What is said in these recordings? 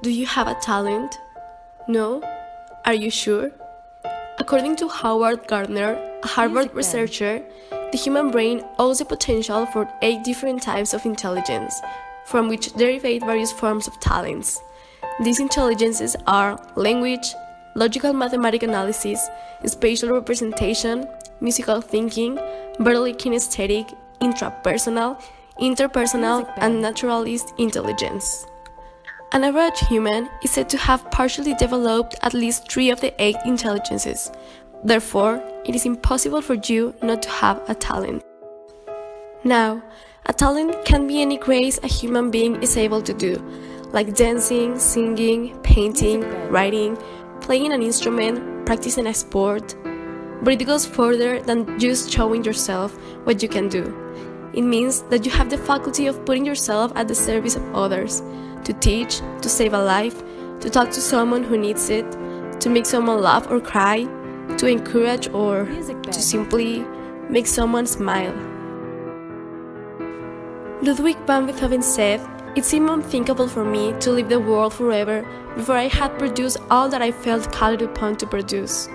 Do you have a talent? No? Are you sure? According to Howard Gardner, a Harvard researcher, the human brain owes the potential for 8 different types of intelligence, from which derive various forms of talents. These intelligences are language, logical-mathematic analysis, spatial representation, musical thinking, bodily kinesthetic, intrapersonal, interpersonal, and naturalist intelligence. An average human is said to have partially developed at least 3 of the 8 intelligences. Therefore, it is impossible for you not to have a talent. Now, a talent can be any grace a human being is able to do, like dancing, singing, painting, writing, playing an instrument, practicing a sport. But it goes further than just showing yourself what you can do. It means that you have the faculty of putting yourself at the service of others, to teach, to save a life, to talk to someone who needs it, to make someone laugh or cry, to encourage or to simply make someone smile. Ludwig van Beethoven said, "It seemed unthinkable for me to leave the world forever before I had produced all that I felt called upon to produce."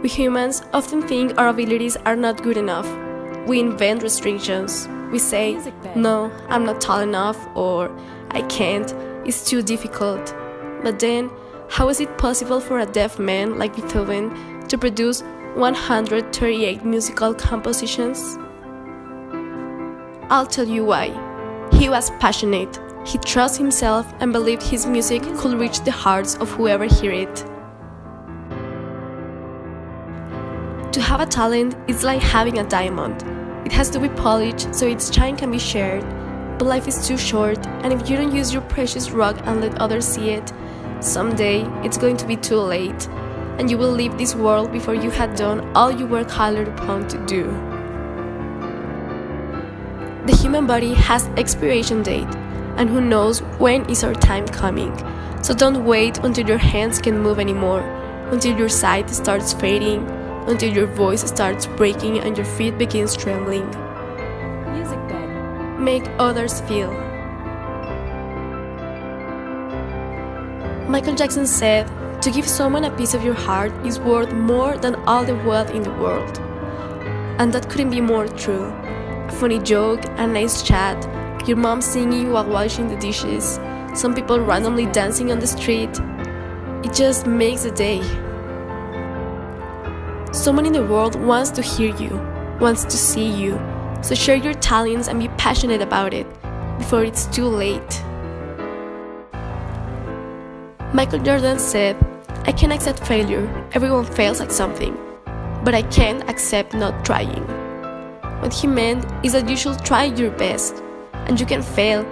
We humans often think our abilities are not good enough. We invent restrictions. We say, "No, I'm not tall enough," or "I can't, it's too difficult." But then, how is it possible for a deaf man like Beethoven to produce 138 musical compositions? I'll tell you why. He was passionate. He trusted himself and believed his music could reach the hearts of whoever heard it. To have a talent is like having a diamond. It has to be polished so its shine can be shared. But life is too short, and if you don't use your precious rock and let others see it, someday it's going to be too late, and you will leave this world before you had done all you were called upon to do. The human body has expiration date, and who knows when is our time coming. So don't wait until your hands can't move anymore, until your sight starts fading, until your voice starts breaking and your feet begins trembling. Make others feel. Michael Jackson said, "To give someone a piece of your heart is worth more than all the wealth in the world." And that couldn't be more true. A funny joke, a nice chat, your mom singing while washing the dishes, some people randomly dancing on the street. It just makes a day. Someone in the world wants to hear you, wants to see you. So share your talents and be passionate about it before it's too late. Michael Jordan said, "I can accept failure. Everyone fails at something. But I can't accept not trying." What he meant is that you should try your best. And you can fail,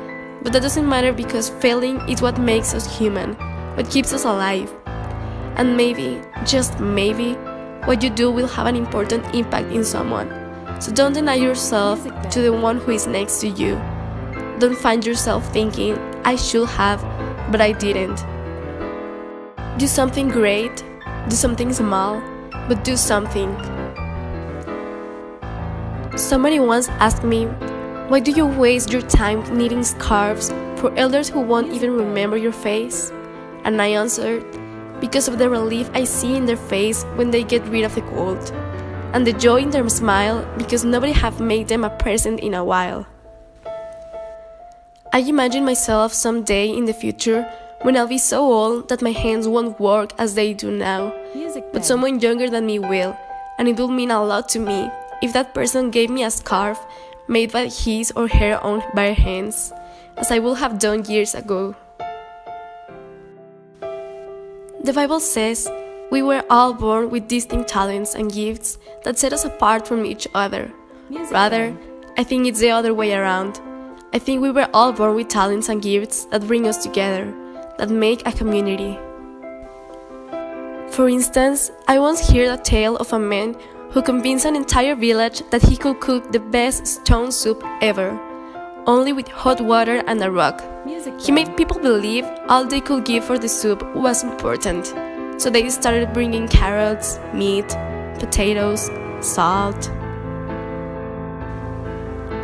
but that doesn't matter because failing is what makes us human, what keeps us alive. And maybe, just maybe, what you do will have an important impact in someone. So don't deny yourself to the one who is next to you. Don't find yourself thinking, "I should have, but I didn't." Do something great, do something small, but do something. Somebody once asked me, "Why do you waste your time knitting scarves for elders who won't even remember your face?" And I answered, "Because of the relief I see in their face when they get rid of the cold, and the joy in their smile because nobody have made them a present in a while." I imagine myself someday in the future when I'll be so old that my hands won't work as they do now, but someone younger than me will, and it will mean a lot to me if that person gave me a scarf made by his or her own bare hands, as I would have done years ago. The Bible says, we were all born with distinct talents and gifts that set us apart from each other. Rather, I think it's the other way around. I think we were all born with talents and gifts that bring us together, that make a community. For instance, I once heard a tale of a man who convinced an entire village that he could cook the best stone soup ever, only with hot water and a rock. He made people believe all they could give for the soup was important. So they started bringing carrots, meat, potatoes, salt.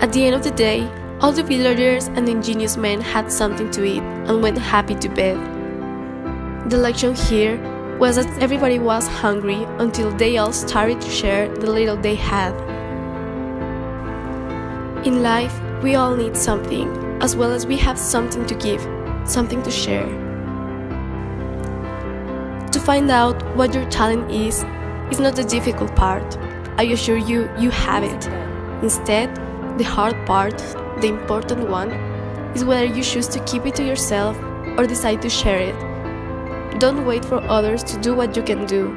At the end of the day, All the villagers and the ingenious men had something to eat and went happy to bed. The lesson here was that everybody was hungry until they all started to share the little they had. In life, we all need something, as well as we have something to give, something to share. To find out what your talent is not the difficult part. I assure you, you have it. Instead, the hard part, the important one, is whether you choose to keep it to yourself or decide to share it. Don't wait for others to do what you can do.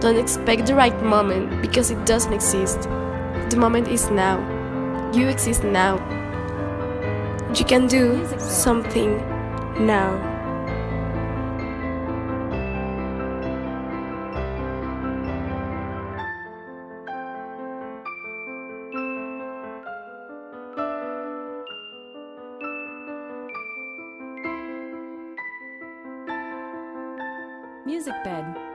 Don't expect the right moment because it doesn't exist. The moment is now. You exist now. You can do something now. Music bed.